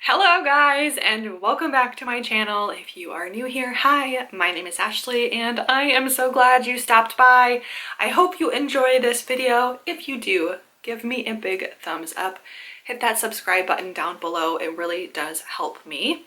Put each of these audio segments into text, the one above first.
Hello guys, and welcome back to my channel. If you are new here, hi, my name is Ashley and I am so glad you stopped by. I hope you enjoy this video. If you do, give me a big thumbs up. Hit that subscribe button down below. It really does help me.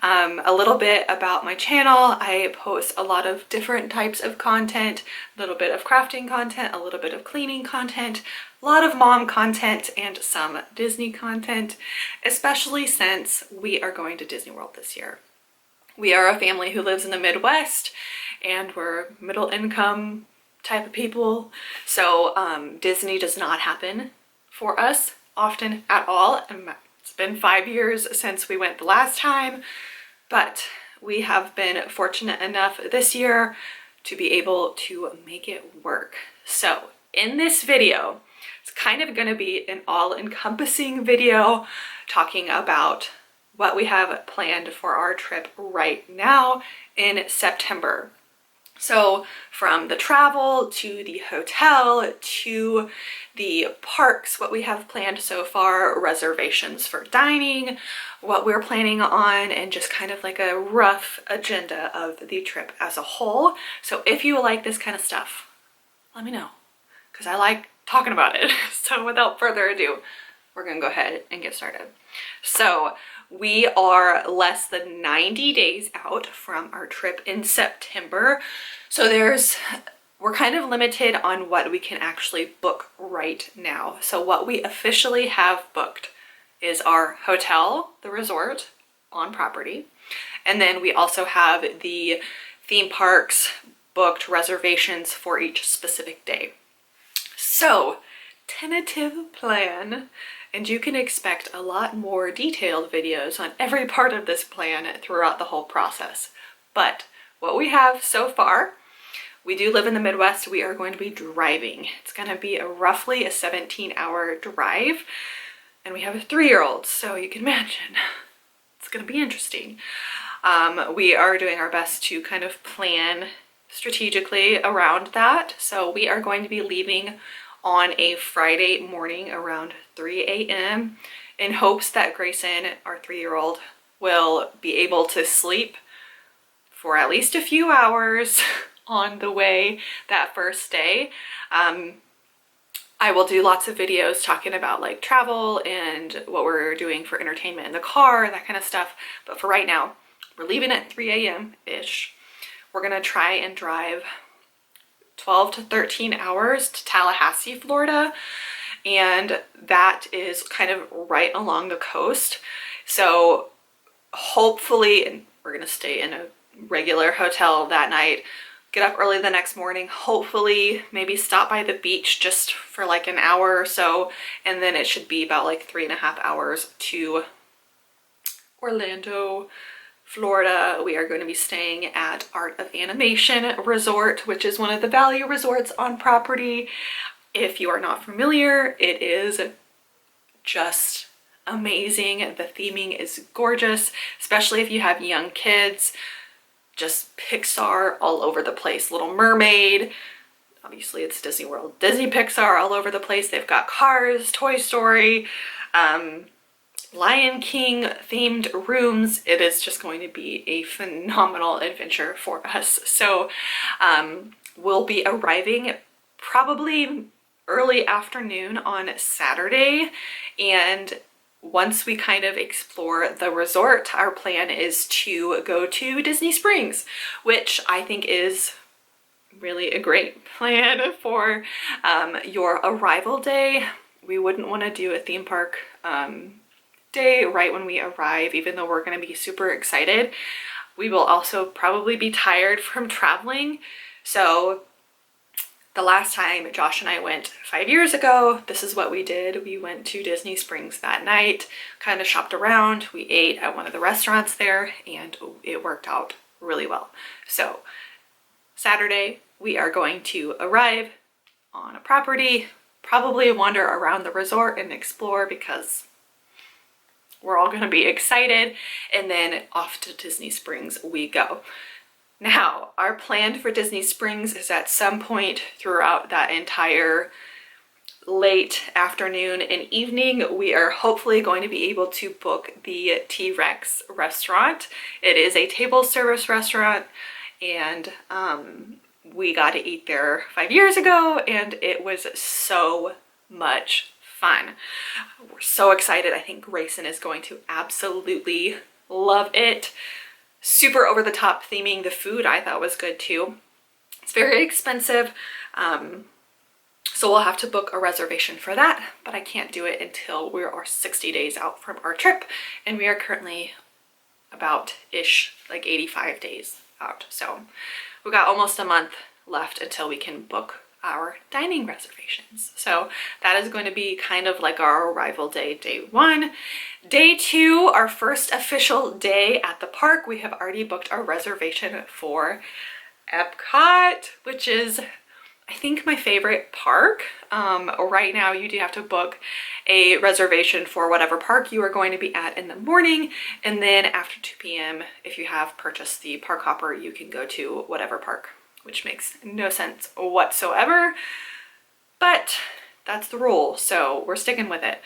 A little bit about my channel. I post a lot of different types of content, a little bit of crafting content, a little bit of cleaning content, a lot of mom content, and some Disney content, especially since we are going to Disney World this year. We are a family who lives in the Midwest and we're middle income type of people. So Disney does not happen for us often at all. It's been 5 years since we went the last time, but we have been fortunate enough this year to be able to make it work. So in this video, it's kind of going to be an all-encompassing video talking about what we have planned for our trip right now in September. So from the travel to the hotel to the parks, what we have planned so far, reservations for dining, what we're planning on, and just kind of like a rough agenda of the trip as a whole. So if you like this kind of stuff, let me know, because I like talking about it. So without further ado, we're gonna go ahead and get started. So we are less than 90 days out from our trip in September. So we're kind of limited on what we can actually book right now. So what we officially have booked is our hotel, the resort on property. And then we also have the theme parks booked reservations for each specific day. So tentative plan, and you can expect a lot more detailed videos on every part of this plan throughout the whole process. But what we have so far, we do live in the Midwest. We are going to be driving. It's going to be roughly a 17-hour drive, and we have a 3-year-old, so you can imagine it's going to be interesting. We are doing our best to kind of plan strategically around that. So we are going to be leaving on a Friday morning around 3 a.m. in hopes that Grayson, our 3-year-old, will be able to sleep for at least a few hours on the way that first day. I will do lots of videos talking about like travel and what we're doing for entertainment in the car, that kind of stuff. But for right now, we're leaving at 3 a.m.-ish. We're gonna try and drive 12 to 13 hours to Tallahassee, Florida, and that is kind of right along the coast. So hopefully, and we're gonna stay in a regular hotel that night, get up early the next morning, hopefully maybe stop by the beach just for like an hour or so, and then it should be about like 3.5 hours to Orlando, Florida. We are going to be staying at Art of Animation Resort, which is one of the value resorts on property. If you are not familiar, it is just amazing. The theming is gorgeous, especially if you have young kids. Just Pixar all over the place. Little Mermaid, obviously it's Disney World. Disney Pixar all over the place. They've got Cars, Toy Story, Lion King themed rooms. It is just going to be a phenomenal adventure for us. So we'll be arriving probably early afternoon on Saturday, and once we kind of explore the resort, our plan is to go to Disney Springs, which I think is really a great plan for your arrival day. We wouldn't want to do a theme park day right when we arrive, even though we're going to be super excited. We will also probably be tired from traveling. So the last time Josh and I went 5 years ago, this is what we did. We went to Disney Springs that night, kind of shopped around. We ate at one of the restaurants there, and it worked out really well. So Saturday, we are going to arrive on a property, probably wander around the resort and explore because we're all going to be excited, and then off to Disney Springs we go. Now, our plan for Disney Springs is at some point throughout that entire late afternoon and evening, we are hopefully going to be able to book the T-Rex restaurant. It is a table service restaurant, and we got to eat there 5 years ago, and it was so much fun. We're so excited. I think Grayson is going to absolutely love it. Super over the top theming. The food I thought was good too. It's very expensive, so we'll have to book a reservation for that, but I can't do it until we are 60 days out from our trip, and we are currently about-ish, like 85 days out. So we've got almost a month left until we can book our dining reservations. So that is going to be kind of like our arrival day, day one. Day two, our first official day at the park, we have already booked our reservation for Epcot, which is, I think, my favorite park. Right now you do have to book a reservation for whatever park you are going to be at in the morning, and then after 2 p.m. if you have purchased the park hopper, you can go to whatever park, which makes no sense whatsoever, but that's the rule, so we're sticking with it.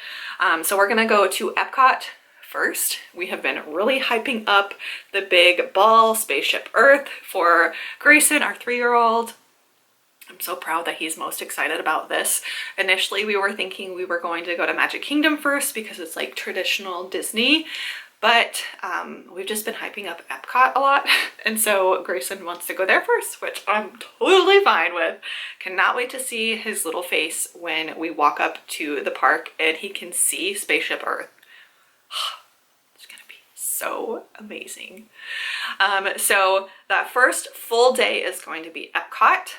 So we're gonna go to Epcot first. We have been really hyping up the big ball, Spaceship Earth, for Grayson, our 3-year-old. I'm so proud that he's most excited about this. Initially, we were thinking we were going to go to Magic Kingdom first because it's like traditional Disney, but we've just been hyping up Epcot a lot, and so Grayson wants to go there first, which I'm totally fine with. Cannot wait to see his little face when we walk up to the park and he can see Spaceship Earth. It's gonna be so amazing. So that first full day is going to be Epcot.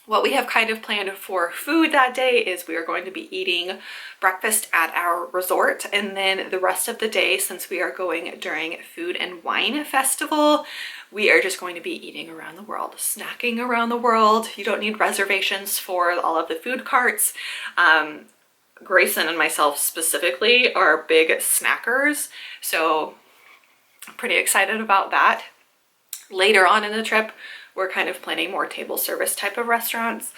What we have kind of planned for food that day is we are going to be eating breakfast at our resort, and then the rest of the day, since we are going during Food and Wine Festival, we are just going to be eating around the world, snacking around the world. You don't need reservations for all of the food carts. Grayson and myself specifically are big snackers, so I'm pretty excited about that. Later on in the trip, we're kind of planning more table service type of restaurants,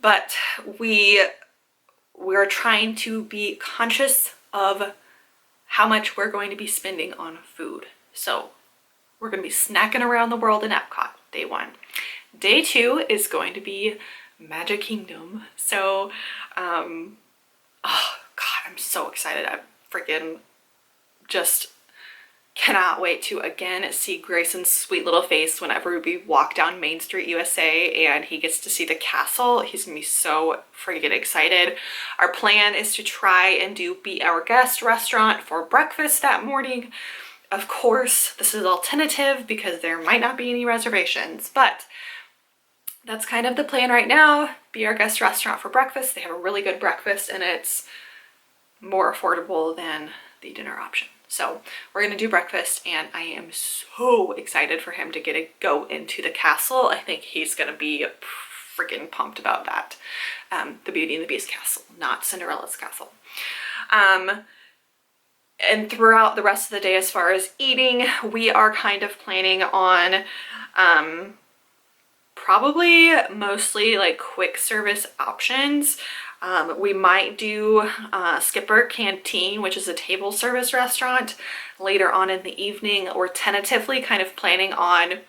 but we're trying to be conscious of how much we're going to be spending on food. So we're going to be snacking around the world in Epcot, day one. Day two is going to be Magic Kingdom. So, oh God, I'm so excited. I'm freaking just cannot wait to again see Grayson's sweet little face whenever we walk down Main Street USA and he gets to see the castle. He's gonna be so freaking excited. Our plan is to try and do Be Our Guest restaurant for breakfast that morning. Of course, this is all tentative because there might not be any reservations, but that's kind of the plan right now. Be Our Guest restaurant for breakfast. They have a really good breakfast and it's more affordable than the dinner option. So we're gonna do breakfast, and I am so excited for him to go into the castle. I think he's gonna be freaking pumped about that. The Beauty and the Beast castle, not Cinderella's castle. And throughout the rest of the day, as far as eating, we are kind of planning on probably mostly like quick service options. We might do Skipper Canteen, which is a table service restaurant, later on in the evening. We're tentatively kind of planning on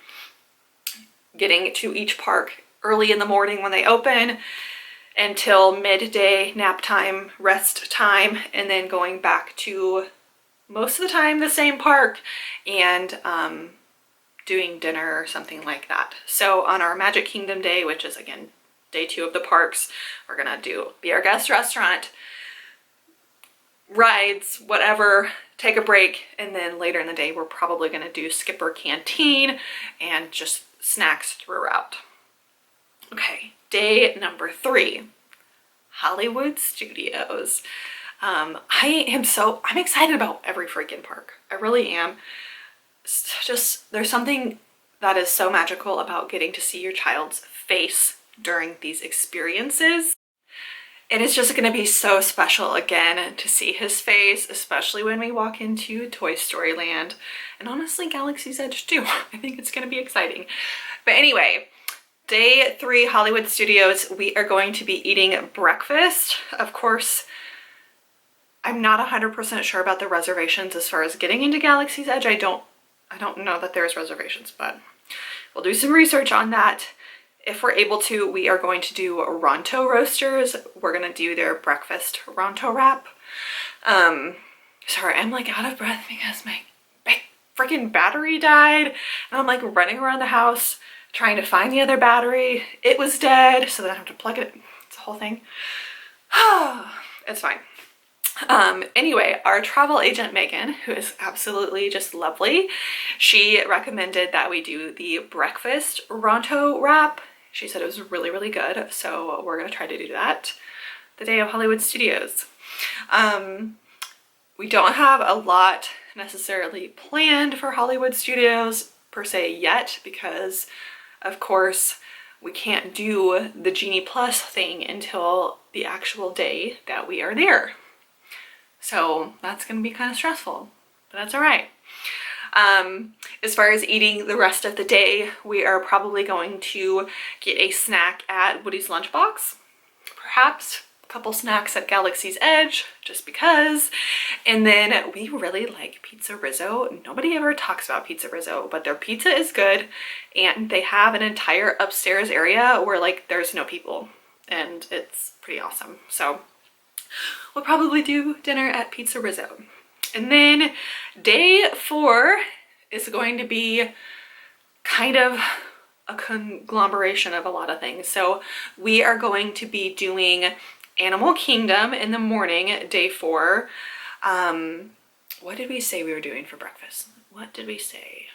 getting to each park early in the morning when they open until midday nap time, rest time, and then going back to most of the time the same park and doing dinner or something like that. So on our Magic Kingdom day, which is again day two of the parks, we're gonna do Be Our Guest restaurant, rides, whatever, take a break, and then later in the day we're probably gonna do Skipper Canteen and just snacks throughout. Okay, day number 3, Hollywood Studios. I'm excited about every freaking park. I really am. It's just, there's something that is so magical about getting to see your child's face during these experiences. And it's just gonna be so special again to see his face, especially when we walk into Toy Story Land, and honestly Galaxy's Edge too. I think it's gonna be exciting. But anyway, Day 3, Hollywood Studios, we are going to be eating breakfast. Of course, I'm not 100% sure about the reservations as far as getting into Galaxy's Edge. I don't know that there's reservations, but we'll do some research on that. If we're able to, we are going to do Ronto Roasters. We're gonna do their breakfast Ronto wrap. Sorry, I'm like out of breath because my freaking battery died, and I'm like running around the house trying to find the other battery. It was dead, so then I have to plug it. It's a whole thing. It's fine. Anyway, our travel agent Megan, who is absolutely just lovely, she recommended that we do the breakfast Ronto wrap. She said it was really, really good, so we're gonna try to do that the day of Hollywood Studios. We don't have a lot necessarily planned for Hollywood Studios per se yet, because of course we can't do the Genie Plus thing until the actual day that we are there. So that's gonna be kind of stressful, but that's all right. As far as eating the rest of the day, we are probably going to get a snack at Woody's Lunchbox, perhaps a couple snacks at Galaxy's Edge, just because. And then we really like Pizza Rizzo. Nobody ever talks about Pizza Rizzo, but their pizza is good, and they have an entire upstairs area where like there's no people, and it's pretty awesome. So we'll probably do dinner at Pizza Rizzo. And then day 4 is going to be kind of a conglomeration of a lot of things. So we are going to be doing Animal Kingdom in the morning, day 4. What did we say we were doing for breakfast? What did we say?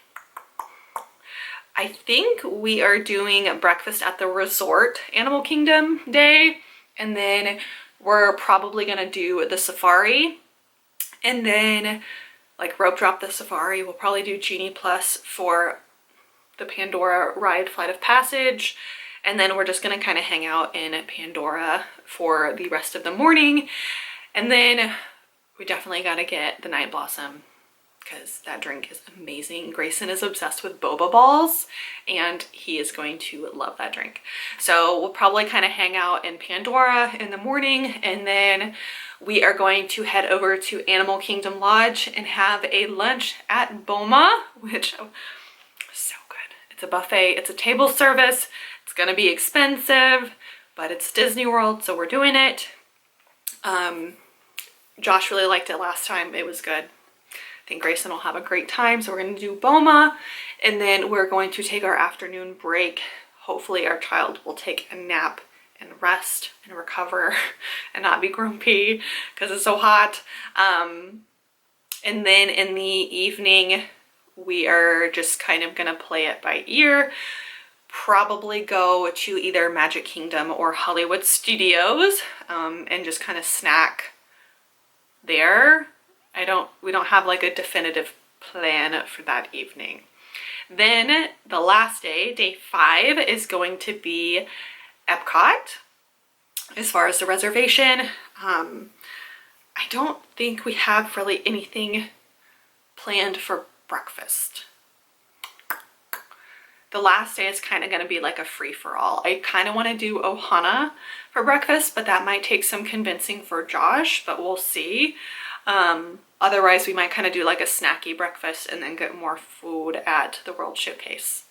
I think we are doing breakfast at the resort Animal Kingdom day, and then we're probably gonna do the safari, and then like rope drop the safari. We'll probably do Genie Plus for the Pandora ride Flight of Passage, and then we're just gonna kind of hang out in Pandora for the rest of the morning. And then we definitely gotta get the Night Blossom, because that drink is amazing. Grayson is obsessed with boba balls, and he is going to love that drink. So we'll probably kind of hang out in Pandora in the morning, and then we are going to head over to Animal Kingdom Lodge and have a lunch at Boma, which is so good. It's a buffet, it's a table service. It's gonna be expensive, but it's Disney World, so we're doing it. Josh really liked it last time. It was good. I think Grayson will have a great time. So we're going to do Boma, and then we're going to take our afternoon break. Hopefully our child will take a nap and rest and recover and not be grumpy because it's so hot. And then in the evening, we are just kind of going to play it by ear. Probably go to either Magic Kingdom or Hollywood Studios, and just kind of snack there. We don't have like a definitive plan for that evening. Then the last day, day 5, is going to be Epcot. As far as the reservation, I don't think we have really anything planned for breakfast. The last day is kind of going to be like a free-for-all. I kind of want to do Ohana for breakfast, but that might take some convincing for Josh, but we'll see. Otherwise, we might kind of do like a snacky breakfast and then get more food at the World Showcase.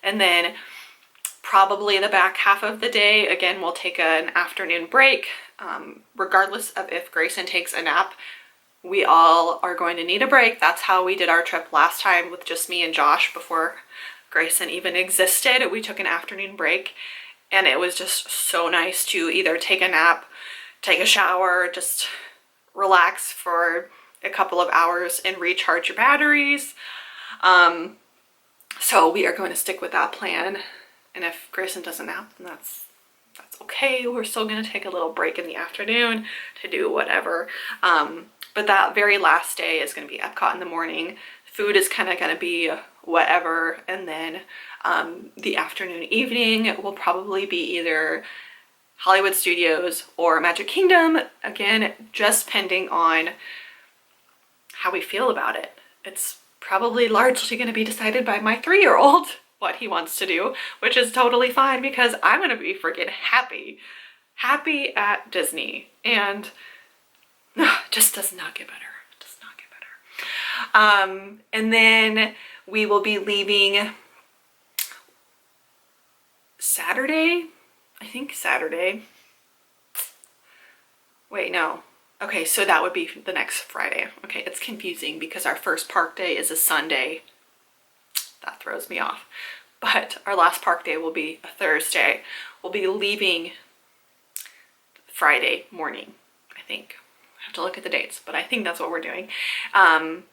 And then probably the back half of the day, again, we'll take an afternoon break. Regardless of if Grayson takes a nap, we all are going to need a break. That's how we did our trip last time with just me and Josh before Grayson even existed. We took an afternoon break, and it was just so nice to either take a nap, take a shower, just relax for a couple of hours and recharge your batteries. So we are going to stick with that plan, and if Grayson doesn't nap, then that's okay. We're still going to take a little break in the afternoon to do whatever. But that very last day is going to be Epcot in the morning. Food is kind of going to be whatever, and then the afternoon evening will probably be either Hollywood Studios or Magic Kingdom, again just pending on how we feel about it. It's probably largely going to be decided by my 3-year-old what he wants to do, which is totally fine because I'm gonna be freaking happy at Disney, and just does not get better. Does not get better. And then we will be leaving Saturday. I think Saturday. Wait, no. Okay, so that would be the next Friday. Okay, it's confusing because our first park day is a Sunday. That throws me off. But our last park day will be a Thursday. We'll be leaving Friday morning, I think. I have to look at the dates, but I think that's what we're doing. Not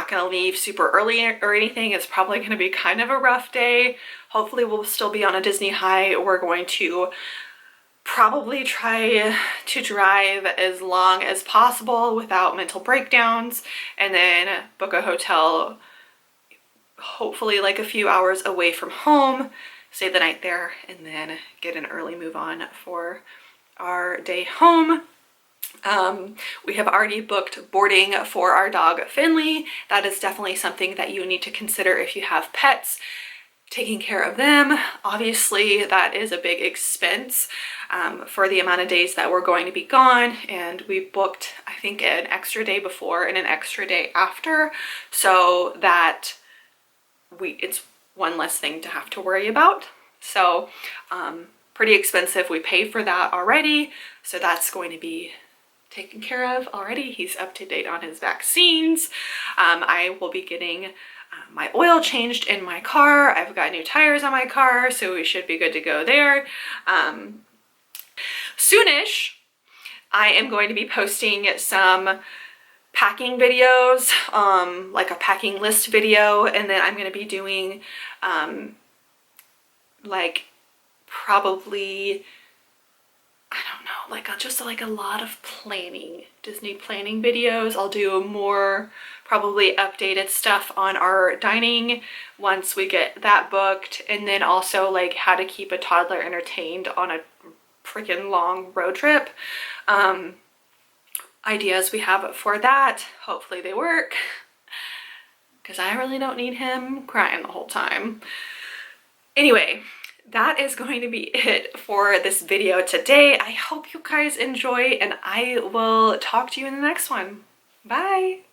gonna leave super early or anything. It's probably gonna be kind of a rough day. Hopefully we'll still be on a Disney high. We're going to probably try to drive as long as possible without mental breakdowns, and then book a hotel, hopefully like a few hours away from home, stay the night there, and then get an early move on for our day home. We have already booked boarding for our dog Finley. That is definitely something that you need to consider if you have pets. Taking care of them, obviously that is a big expense for the amount of days that we're going to be gone, and we booked I think an extra day before and an extra day after, so that it's one less thing to have to worry about. So pretty expensive. We paid for that already, so that's going to be taken care of already. He's up to date on his vaccines. I will be getting my oil changed in my car. I've got new tires on my car, so we should be good to go there. Soonish, I am going to be posting some packing videos, like a packing list video, and then I'm going to be doing like probably, I don't know, like just like a lot of planning, Disney planning videos. I'll do more probably updated stuff on our dining once we get that booked, and then also like how to keep a toddler entertained on a freaking long road trip. Ideas we have for that. Hopefully they work, because I really don't need him crying the whole time. Anyway, that is going to be it for this video today. I hope you guys enjoy, and I will talk to you in the next one. Bye!